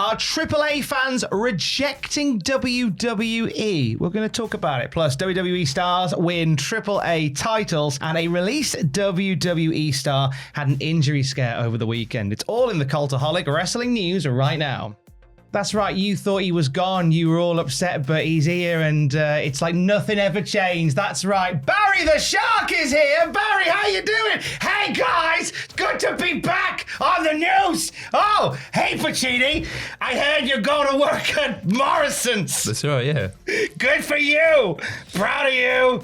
Are AAA fans rejecting WWE? We're going to talk about it. Plus, WWE stars win AAA titles, and a released WWE star had an injury scare over the weekend. It's all in the Cultaholic Wrestling News right now. That's right, you thought he was gone, you were all upset, but he's here and it's like nothing ever changed. That's right, Barry the Shark is here. Barry, how you doing? Hey guys, good to be back on the news. Oh, hey Pacini, I heard you're going to work at Morrison's. That's right, yeah. Good for you, proud of you.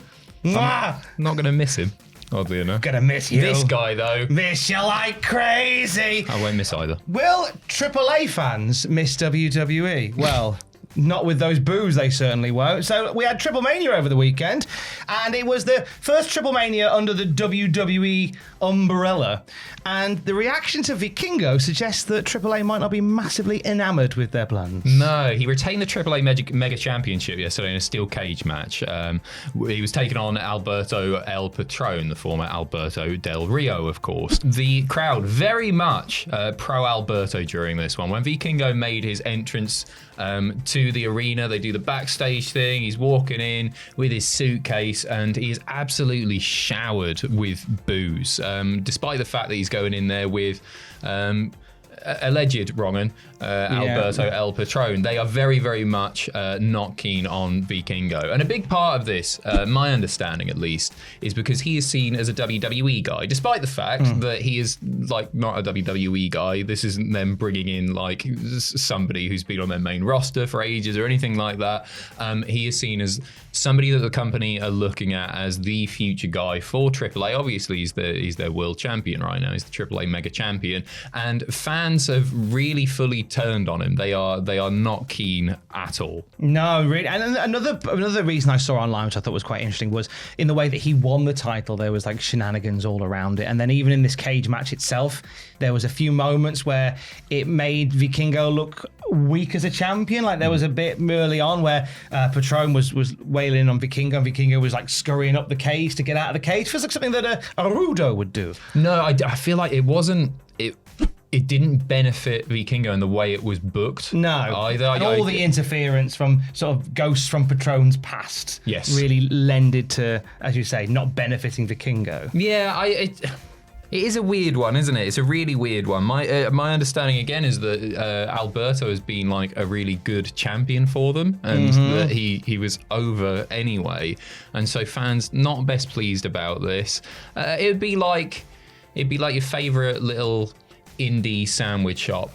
I'm not going to miss him, oddly enough. Gonna miss you. This guy, though. Miss you like crazy. I won't miss either. Will AAA fans miss WWE? Well, not with those boos, they certainly won't. So we had Triplemania over the weekend, and it was the first Triplemania under the WWE umbrella. And the reaction to Vikingo suggests that AAA might not be massively enamoured with their plans. No, he retained the AAA Mega Championship yesterday in a steel cage match. He was taking on Alberto El Patron, the former Alberto Del Rio, of course. The crowd very much pro Alberto during this one. When Vikingo made his entrance to the arena, they do the backstage thing. He's walking in with his suitcase, and he is absolutely showered with booze, despite the fact that he's going in there with alleged wrong'un, Alberto El Patron. They are very, very much not keen on Vikingo. And a big part of this, my understanding at least, is because he is seen as a WWE guy, despite the fact that he is like not a WWE guy. This isn't them bringing in like somebody who's been on their main roster for ages or anything like that. He is seen as somebody that the company are looking at as the future guy for AAA. Obviously, he's their world champion right now. He's the AAA Mega Champion, and fans have really fully turned on him. They are not keen at all. No, really. And another reason I saw online, which I thought was quite interesting, was in the way that he won the title. There was like shenanigans all around it, and then even in this cage match itself, there was a few moments where it made Vikingo look weak as a champion. Like there was a bit early on where Patron was wailing in on Vikingo, and Vikingo was like scurrying up the cage to get out of the cage. Feels like something that a Rudo would do. No, I feel like it wasn't. It didn't benefit Vikingo in the way it was booked. No, either. And all the interference from sort of ghosts from Patron's past, really lended to, as you say, not benefiting Vikingo. Yeah, it is a weird one, isn't it? It's a really weird one. My understanding again is that Alberto has been like a really good champion for them, and that he was over anyway, and so fans not best pleased about this. It'd be like your favorite little indie sandwich shop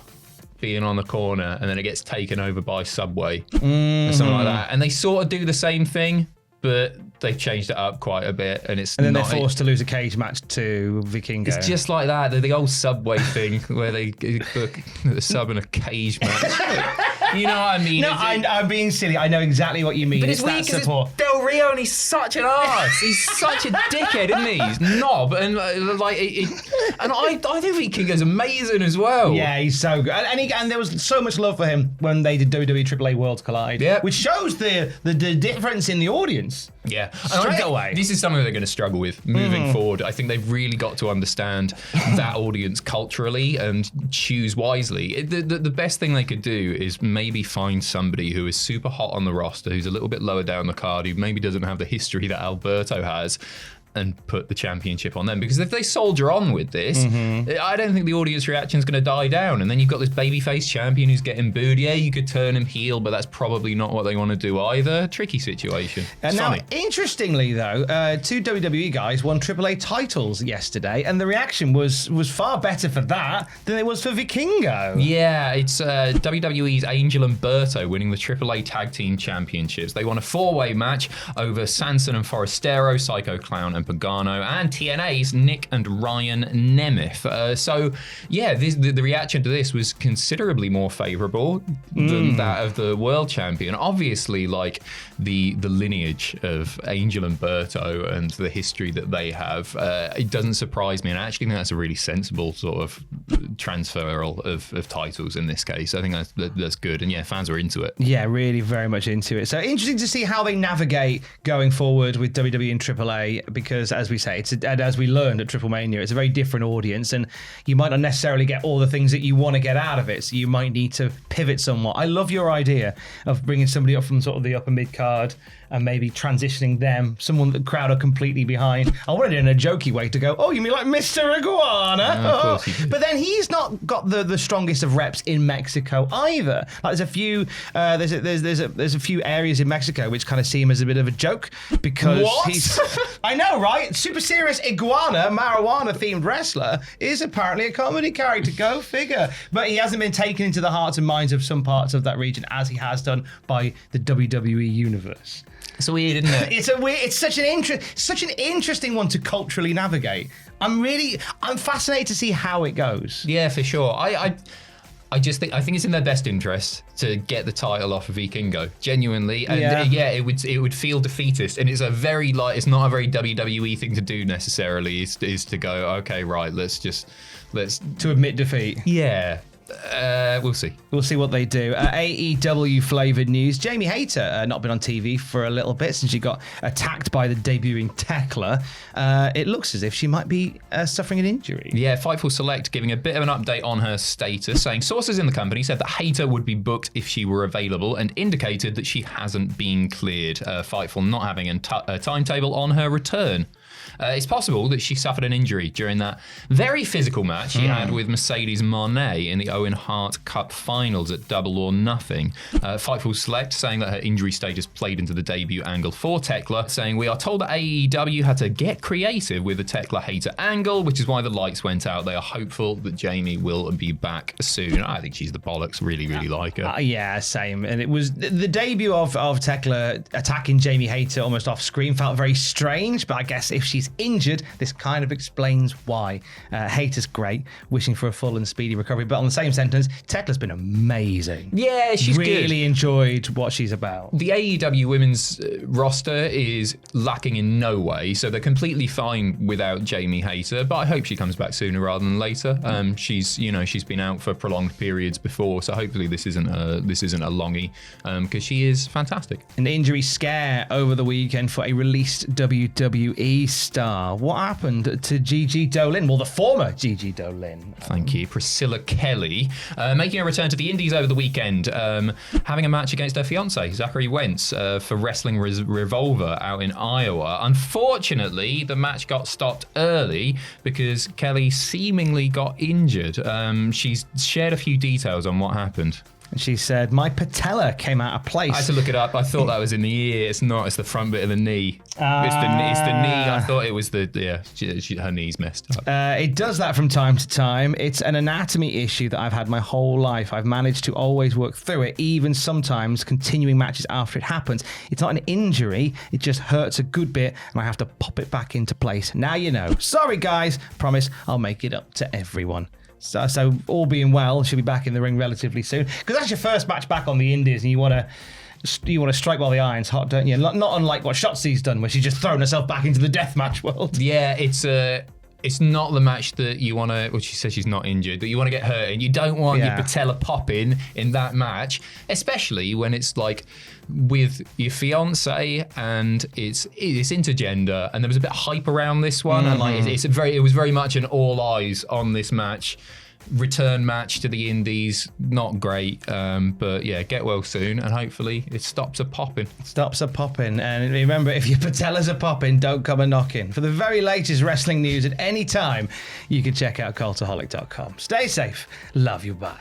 being on the corner, and then it gets taken over by Subway or something like that, and they sort of do the same thing, but they've changed it up quite a bit, and then they're forced to lose a cage match to Vikingo. It's just like that. The old Subway thing where they book the sub in a cage match. You know what I mean? No, I'm being silly. I know exactly what you mean. But it's weird because it's Del Rio, and he's such an arse. He's such a dickhead, isn't he? He's knob, and and I think Vikingo's amazing as well. Yeah, he's so good, and there was so much love for him when they did WWE AAA Worlds Collide, which shows the difference in the audience. Yeah, straight away. This is something they're going to struggle with moving forward. I think they've really got to understand that audience culturally and choose wisely. The best thing they could do is maybe find somebody who is super hot on the roster, who's a little bit lower down the card, who maybe doesn't have the history that Alberto has, and put the championship on them. Because if they soldier on with this, I don't think the audience reaction is going to die down. And then you've got this babyface champion who's getting booed. Yeah, you could turn him heel, but that's probably not what they want to do either. Tricky situation. And now, interestingly though, two WWE guys won AAA titles yesterday, and the reaction was far better for that than it was for Vikingo. Yeah, it's WWE's Angel and Berto winning the AAA Tag Team Championships. They won a 4-way match over Sanson and Forastero, Psycho Clown and Pagano, and TNA's Nick and Ryan Nemeth. So yeah, the reaction to this was considerably more favourable than that of the world champion. Obviously, like the lineage of Angel and Berto and the history that they have, it doesn't surprise me, and I actually think that's a really sensible sort of transferal of titles in this case. I think that's good, and yeah, fans are into it. Yeah, really very much into it. So interesting to see how they navigate going forward with WWE and AAA, because because, as we say, and as we learned at Triplemania, it's a very different audience, and you might not necessarily get all the things that you want to get out of it, so you might need to pivot somewhat. I love your idea of bringing somebody up from sort of the upper mid-card and maybe transitioning them, someone that the crowd are completely behind. I wanted it in a jokey way to go, oh, you mean like Mr. Iguana? Of course you do. But then he's not got the strongest of reps in Mexico either. Like there's a few there's a few areas in Mexico which kind of see him as a bit of a joke because he's I know, right? Super serious iguana, marijuana themed wrestler is apparently a comedy character. Go figure. But he hasn't been taken into the hearts and minds of some parts of that region as he has done by the WWE universe. It's weird, isn't it? It's such an interesting one to culturally navigate. I'm fascinated to see how it goes. Yeah, for sure. I think it's in their best interest to get the title off of Vikingo, genuinely. And it would feel defeatist, and it's not a very WWE thing to do necessarily. Is to go, okay, right, let's to admit defeat. Yeah. We'll see. We'll see what they do. AEW flavoured news. Jamie Hayter not been on TV for a little bit since she got attacked by the debuting Tekla. It looks as if she might be suffering an injury. Yeah, Fightful Select giving a bit of an update on her status, saying sources in the company said that Hayter would be booked if she were available and indicated that she hasn't been cleared. Fightful not having a timetable on her return. It's possible that she suffered an injury during that very physical match she had with Mercedes Moné in the Owen Hart Cup finals at Double or Nothing. Fightful Select saying that her injury status played into the debut angle for Tekla, saying we are told that AEW had to get creative with the Tekla Hayter angle, which is why the lights went out. They are hopeful that Jamie will be back soon. I think she's the bollocks. Really like her. Yeah, same. And it was the debut of Tekla attacking Jamie Hayter almost off screen felt very strange, but I guess if she's injured, this kind of explains why. Hayter's great, wishing for a full and speedy recovery, but on the same sentence, Tekla's been amazing. Yeah, she's really good. Enjoyed what she's about. The AEW women's roster is lacking in no way, so they're completely fine without Jamie Hayter, but I hope she comes back sooner rather than later. She's been out for prolonged periods before, so hopefully this isn't a longie, because she is fantastic. An injury scare over the weekend for a released WWE star. What happened to GG Dolan? Well, the former GG Dolan. Thank you. Priscilla Kelly, making a return to the Indies over the weekend, having a match against her fiance, Zachary Wentz, for Wrestling Revolver out in Iowa. Unfortunately, the match got stopped early because Kelly seemingly got injured. She's shared a few details on what happened. She said, my patella came out of place. I had to look it up. I thought that was in the ear. It's not. It's the front bit of the knee. It's the knee. I thought it was her knee's messed up. It does that from time to time. It's an anatomy issue that I've had my whole life. I've managed to always work through it, even sometimes continuing matches after it happens. It's not an injury. It just hurts a good bit, and I have to pop it back into place. Now you know. Sorry, guys. Promise I'll make it up to everyone. So all being well, she'll be back in the ring relatively soon. Because that's your first match back on the Indies, and you want to strike while the iron's hot, don't you? Not unlike what Shotzi's done, where she's just thrown herself back into the deathmatch world. Yeah, it's not the match that you want to. Well, she says she's not injured, but you want to get hurt, and you don't want your patella popping in that match, especially when it's like with your fiance and it's intergender, and there was a bit of hype around this one, and like it was very much an all eyes on this match. Return match to the Indies, not great, but yeah, get well soon, and hopefully it stops her popping. And remember, if your patellas are popping, don't come a knocking. For the very latest wrestling news at any time, you can check out Cultaholic.com. Stay safe. Love you. Bye.